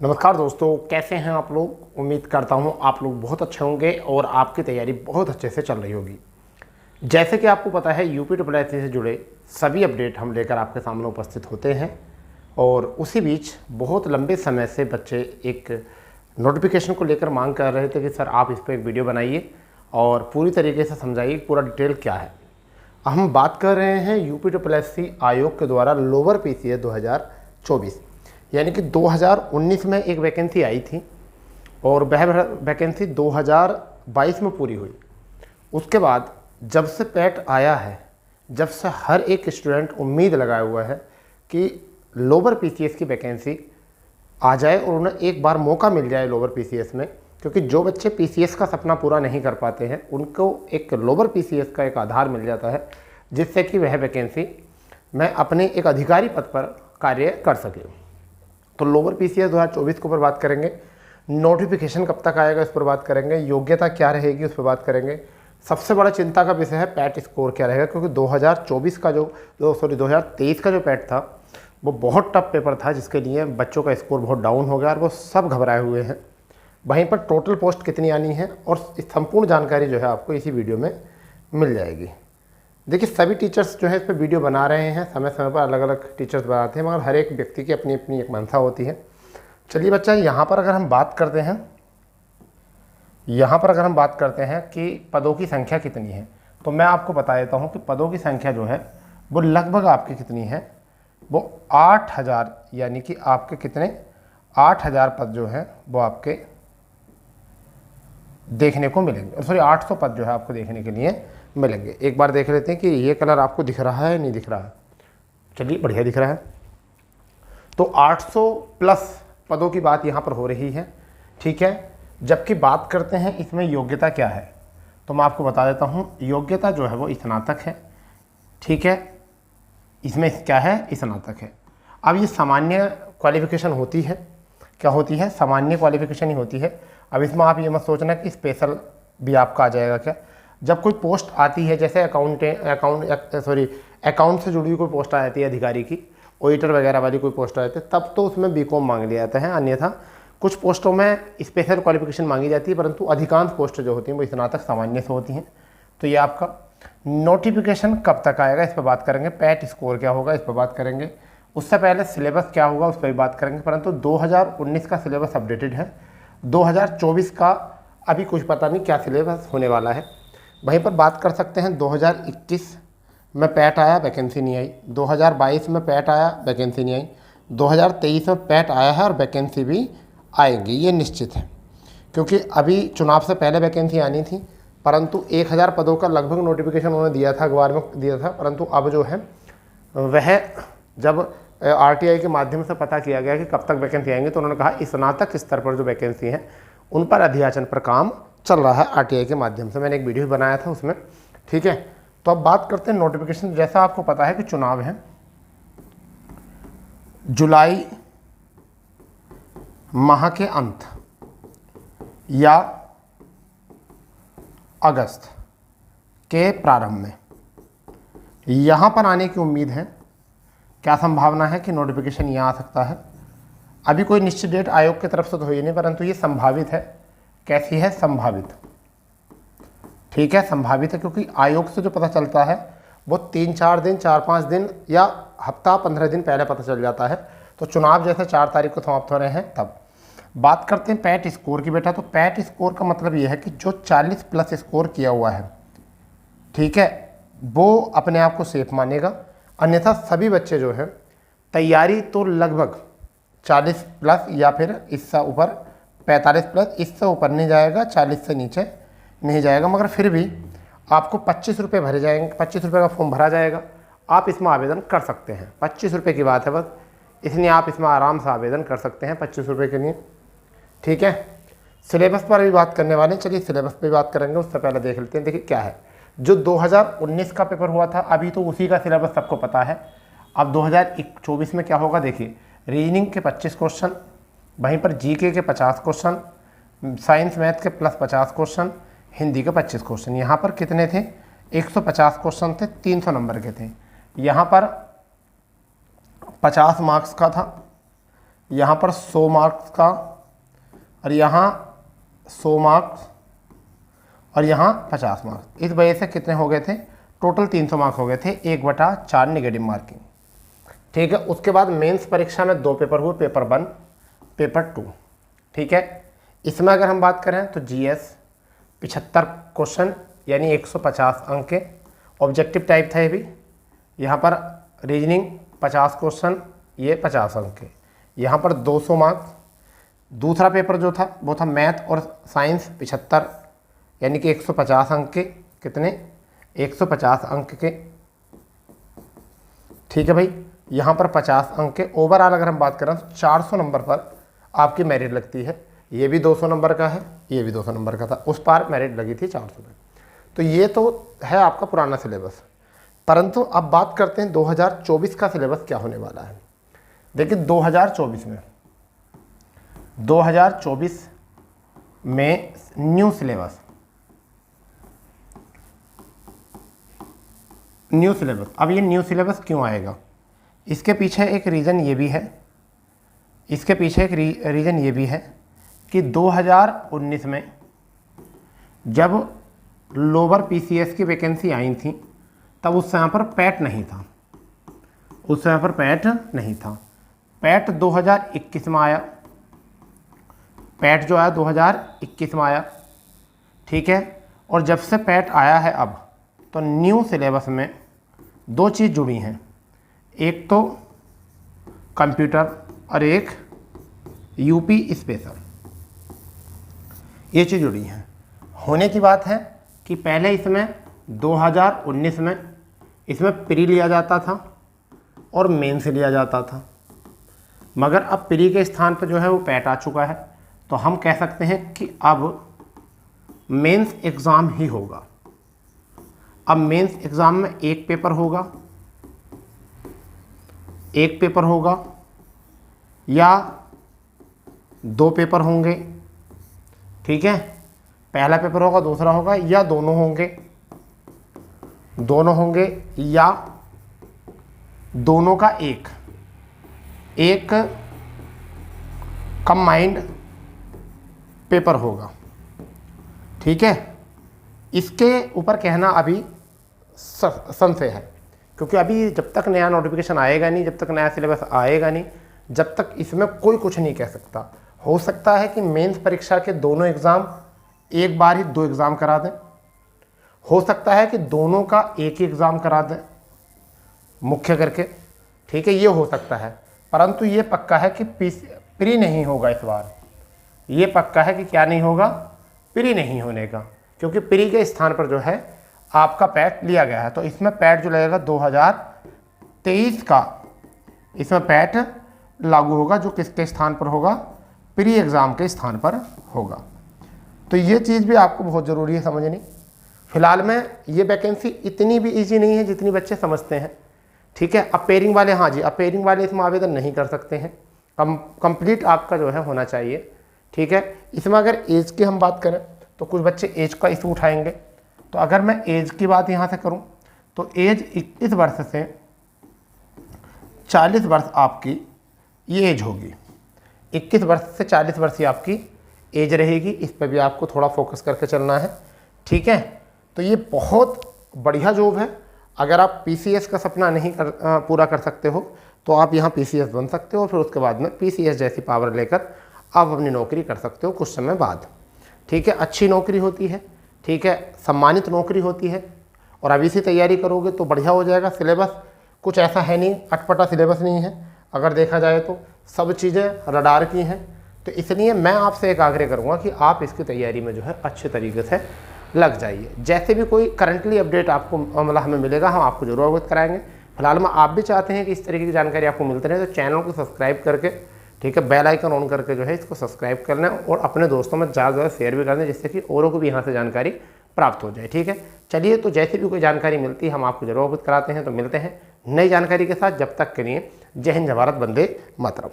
नमस्कार दोस्तों, कैसे हैं आप लोग। उम्मीद करता हूं आप लोग बहुत अच्छे होंगे और आपकी तैयारी बहुत अच्छे से चल रही होगी। जैसे कि आपको पता है, यूपी ट्रिपल से जुड़े सभी अपडेट हम लेकर आपके सामने उपस्थित होते हैं। और उसी बीच बहुत लंबे समय से बच्चे एक नोटिफिकेशन को लेकर मांग कर रहे थे कि सर आप इस पर एक वीडियो बनाइए और पूरी तरीके से समझाइए पूरा डिटेल क्या है। हम बात कर रहे हैं यूपी ट्रिपल आयोग के द्वारा लोअर पीसीएस 2024, यानी कि 2019 में एक वैकेंसी आई थी और वह वैकेंसी 2022 में पूरी हुई। उसके बाद जब से पैट आया है, जब से हर एक स्टूडेंट उम्मीद लगाया हुआ है कि लोअर पीसीएस की वैकेंसी आ जाए और उन्हें एक बार मौका मिल जाए लोअर पीसीएस में, क्योंकि जो बच्चे पीसीएस का सपना पूरा नहीं कर पाते हैं उनको एक लोअर पीसीएस का एक आधार मिल जाता है, जिससे कि वह वैकेंसी में अपने एक अधिकारी पद पर कार्य कर सके। तो लोअर पीसीएस 2024 के ऊपर बात करेंगे, नोटिफिकेशन कब तक आएगा इस पर बात करेंगे, योग्यता क्या रहेगी उस पर बात करेंगे। सबसे बड़ा चिंता का विषय है पैट स्कोर क्या रहेगा, क्योंकि 2023 का जो पैट था वो बहुत टफ पेपर था, जिसके लिए बच्चों का स्कोर बहुत डाउन हो गया और वो सब घबराए हुए हैं। वहीं पर टोटल पोस्ट कितनी आनी है और संपूर्ण जानकारी जो है आपको इसी वीडियो में मिल जाएगी। देखिए, सभी टीचर्स जो है इस पर वीडियो बना रहे हैं, समय समय पर अलग अलग टीचर्स बनाते हैं, मगर हर एक व्यक्ति की अपनी अपनी एक मंशा होती है। चलिए बच्चा, यहाँ पर अगर हम बात करते हैं कि पदों की संख्या कितनी है, तो मैं आपको बता देता हूँ कि पदों की संख्या जो है वो लगभग आपकी कितनी है, वो 8000, यानी कि आपके कितने 8000 पद जो है वो आपके देखने को मिलेंगे। सॉरी, 800 पद जो है आपको देखने के लिए मिलेंगे। एक बार देख लेते हैं कि ये कलर आपको दिख रहा है नहीं दिख रहा है। चलिए, बढ़िया दिख रहा है। तो 800 प्लस पदों की बात यहाँ पर हो रही है, ठीक है। जबकि बात करते हैं इसमें योग्यता क्या है, तो मैं आपको बता देता हूँ। योग्यता जो है वो स्नातक है, ठीक है। इसमें क्या है, स्नातक है। अब ये सामान्य क्वालिफिकेशन होती है, क्या होती है, सामान्य क्वालिफिकेशन ही होती है। अब इसमें आप ये मत सोचना कि स्पेशल भी आपका आ जाएगा। क्या, जब कोई पोस्ट आती है, जैसे अकाउंट से जुड़ी हुई कोई पोस्ट आ जाती है, अधिकारी की, ऑडिटर वगैरह वाली कोई पोस्ट आ जाती है, तब तो उसमें बीकॉम मांग लिया जाता है। अन्यथा कुछ पोस्टों में स्पेशल क्वालिफिकेशन मांगी जाती है, परंतु अधिकांश पोस्ट जो होती हैं वो स्नातक सामान्य से होती हैं। तो ये आपका नोटिफिकेशन कब तक आएगा इस पर बात करेंगे, पैट स्कोर क्या होगा इस पर बात करेंगे, उससे पहले सिलेबस क्या होगा उस पर भी बात करेंगे। परंतु 2019 का सिलेबस अपडेटेड है, 2024 का अभी कुछ पता नहीं क्या सिलेबस होने वाला है। वहीं पर बात कर सकते हैं 2021 में पैट आया, वैकेंसी नहीं आई। 2022 में पैट आया, वैकेंसी नहीं आई। 2023 में पैट आया है और वैकेंसी भी आएंगी, ये निश्चित है, क्योंकि अभी चुनाव से पहले वैकेंसी आनी थी, परंतु 1000 पदों का लगभग नोटिफिकेशन उन्होंने दिया था, अखबार में दिया था। परंतु अब जो है वह जब आरटीआई के माध्यम से पता किया गया कि कब तक वैकेंसी आएंगे, तो उन्होंने कहा स्नातक स्तर पर जो वैकेंसी है उन पर अध्याचन पर काम चल रहा है आरटीआई के माध्यम से। मैंने एक वीडियो बनाया था उसमें, ठीक है। तो अब बात करते हैं नोटिफिकेशन। जैसा आपको पता है कि चुनाव है जुलाई माह के अंत या अगस्त के प्रारंभ में यहाँ पर आने की उम्मीद है। क्या संभावना है कि नोटिफिकेशन यहाँ आ सकता है। अभी कोई निश्चित डेट आयोग की तरफ से तो हुई नहीं, परंतु ये संभावित है। कैसी है, संभावित, ठीक है, संभावित है, क्योंकि आयोग से जो पता चलता है वो 3-4 दिन, 4-5 दिन या हफ्ता 15 दिन पहले पता चल जाता है। तो चुनाव जैसे 4 तारीख को समाप्त हो रहे हैं तब बात करते हैं पैट स्कोर की। बेटा, तो पैट स्कोर का मतलब ये है कि जो 40 प्लस स्कोर किया हुआ है, ठीक है, वो अपने आप को सेफ मानेगा। अन्यथा सभी बच्चे जो है तैयारी तो लगभग 40 प्लस या फिर इससे ऊपर 45 प्लस, इससे ऊपर नहीं जाएगा, 40 से नीचे नहीं जाएगा, मगर फिर भी आपको 25 रुपये भरे जाएंगे, 25 रुपये का फॉर्म भरा जाएगा। आप इसमें आवेदन कर सकते हैं, 25 रुपये की बात है बस, इसलिए आप इसमें आराम से आवेदन कर सकते हैं 25 रुपये के लिए, ठीक है। सिलेबस पर भी बात करने वाले हैं, चलिए सिलेबस पर भी बात करेंगे। उससे पहले देख लेते हैं, देखिए क्या है, जो 2019 का पेपर हुआ था अभी तो उसी का सिलेबस सबको पता है। अब 2024 में क्या होगा, देखिए, रीजनिंग के 25 क्वेश्चन, वहीं पर जीके के 50 क्वेश्चन, साइंस मैथ के प्लस 50 क्वेश्चन, हिंदी के 25 क्वेश्चन। यहाँ पर कितने थे, 150 क्वेश्चन थे, 300 नंबर के थे। यहाँ पर 50 मार्क्स का था, यहाँ पर 100 मार्क्स का, और यहाँ 100 मार्क्स, और यहाँ 50 मार्क्स। इस वजह से कितने हो गए थे, टोटल 300 मार्क्स हो गए थे, 1/4 नेगेटिव मार्किंग। ठीक है, उसके बाद मेंस परीक्षा में 2 पेपर हुए, पेपर 1, पेपर 2। ठीक है, इसमें अगर हम बात करें तो जीएस 75 क्वेश्चन यानी 150 अंक के, ऑब्जेक्टिव टाइप था ये भी। यहाँ पर रीजनिंग 50 क्वेश्चन, ये 50 अंक के, यहाँ पर 200 मार्क्स। दूसरा पेपर जो था वो था मैथ और साइंस 75 यानी कि 150 अंक के, कितने, 150 अंक के। ठीक है भाई, यहाँ पर 50 अंक के। ओवरऑल अगर हम बात करें तो 400 नंबर पर आपकी मेरिट लगती है। ये भी 200 नंबर का है, ये भी 200 नंबर का था, उस पार मेरिट लगी थी 400 में। तो ये तो है आपका पुराना सिलेबस। परंतु अब बात करते हैं 2024 का सिलेबस क्या होने वाला है। देखिए 2024 में न्यू सिलेबस, अब ये न्यू सिलेबस क्यों आएगा, इसके पीछे एक रीज़न ये भी है, रीज़न ये भी है कि 2019 में जब लोअर पीसीएस की वैकेंसी आई थी तब उस समय पर पैट नहीं था, पैट 2021 में आया, पैट जो आया 2021 में आया। ठीक है, और जब से पैट आया है अब, तो न्यू सिलेबस में 2 चीज़ जुड़ी हैं, एक तो कंप्यूटर और एक यूपी स्पेशल, ये चीज़ जुड़ी हैं। होने की बात है कि पहले इसमें 2019 में इसमें प्री लिया जाता था और मेन से लिया जाता था, मगर अब प्री के स्थान पर जो है वो पैट आ चुका है, तो हम कह सकते हैं कि अब मेंस एग्ज़ाम ही होगा। अब मेंस एग्ज़ाम में एक पेपर होगा या 2 पेपर होंगे। ठीक है, पहला पेपर होगा, दूसरा होगा, या दोनों होंगे या दोनों का एक कंबाइंड पेपर होगा। ठीक है, इसके ऊपर कहना अभी संशय है, क्योंकि अभी जब तक नया नोटिफिकेशन आएगा नहीं, जब तक नया सिलेबस आएगा नहीं, जब तक इसमें कोई कुछ नहीं कह सकता। हो सकता है कि मेंस परीक्षा के दोनों एग्ज़ाम एक बार ही 2 एग्ज़ाम करा दें, हो सकता है कि दोनों का एक ही एग्ज़ाम करा दें मुख्य करके। ठीक है, ये हो सकता है, परंतु ये पक्का है कि प्री नहीं होगा इस बार। ये पक्का है कि क्या नहीं होगा, प्री नहीं होने का, क्योंकि प्री के स्थान पर जो है आपका पैट लिया गया है। तो इसमें पैट जो लगेगा 2023 का, इसमें पैट लागू होगा, जो किसके स्थान पर होगा, प्री एग्ज़ाम के स्थान पर होगा। तो ये चीज़ भी आपको बहुत ज़रूरी है समझनी। फिलहाल में ये वैकेंसी इतनी भी इजी नहीं है जितनी बच्चे समझते हैं। ठीक है, अपेयरिंग वाले, हाँ जी, अपेयरिंग वाले इसमें आवेदन नहीं कर सकते हैं, कंप्लीट आपका जो है होना चाहिए। ठीक है, इसमें अगर एज की हम बात करें तो कुछ बच्चे एज का इशू उठाएंगे। तो अगर मैं एज की बात यहाँ से करूँ तो एज 21 वर्ष से 40 वर्ष आपकी ये एज होगी, 21 वर्ष से 40 वर्ष ही आपकी एज रहेगी। इस पर भी आपको थोड़ा फोकस करके चलना है। ठीक है, तो ये बहुत बढ़िया जॉब है। अगर आप पीसीएस का सपना नहीं पूरा कर सकते हो तो आप यहाँ पीसीएस बन सकते हो, फिर उसके बाद में पीसीएस जैसी पावर लेकर आप अपनी नौकरी कर सकते हो कुछ समय बाद। ठीक है, अच्छी नौकरी होती है, ठीक है, सम्मानित नौकरी होती है, और अभी से तैयारी करोगे तो बढ़िया हो जाएगा। सिलेबस कुछ ऐसा है नहीं, अटपटा सिलेबस नहीं है, अगर देखा जाए तो सब चीज़ें रडार की हैं। तो इसलिए मैं आपसे एक आग्रह करूँगा कि आप इसकी तैयारी में जो है अच्छे तरीके से लग जाइए। जैसे भी कोई करंटली अपडेट आपको मतलब हमें मिलेगा, हम आपको जरूर अवगत कराएंगे। फिलहाल में आप भी चाहते हैं कि इस तरीके की जानकारी आपको मिलती रहे, तो चैनल को सब्सक्राइब करके, ठीक है, बेल आइकन ऑन करके जो है इसको सब्सक्राइब कर लें, और अपने दोस्तों में ज़्यादा से ज़्यादा शेयर भी कर दें, जिससे कि औरों को भी यहाँ से जानकारी प्राप्त हो जाए। ठीक है, चलिए, तो जैसे भी कोई जानकारी मिलती है हम आपको जरूर अवगत कराते हैं। तो मिलते हैं नई जानकारी के साथ, जब तक के लिए जय हिंद, जय भारत, वंदे मातरम।